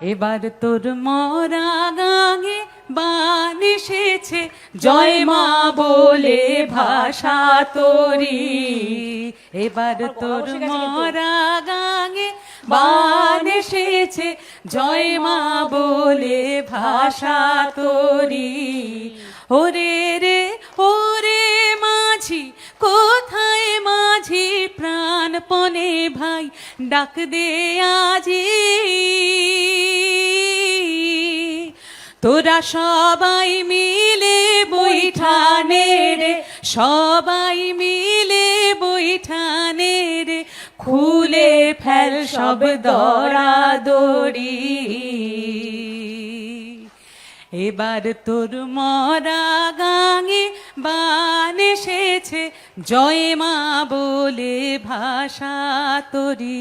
এবার তোর মরা গাঙে বান এসেছে, জয় মা বলে ভাষা তোরি। এবার তোর মরা গাঙে বান এসেছে, জয় মা বলে ভাষা তোরি। ওরে রে ওরে মাঝি, কোথায় মাঝি প্রাণপণে ভাই, ডাক দে আজি। তোরা সবাই মিলে বৈঠানে রে, সবাই মিলে বৈঠানে রে, খুলে ফেল সব দরাদরি। এবার তোর মরা গাঙে বান এসেছে, জয় মা বলে ভাষা তোরি।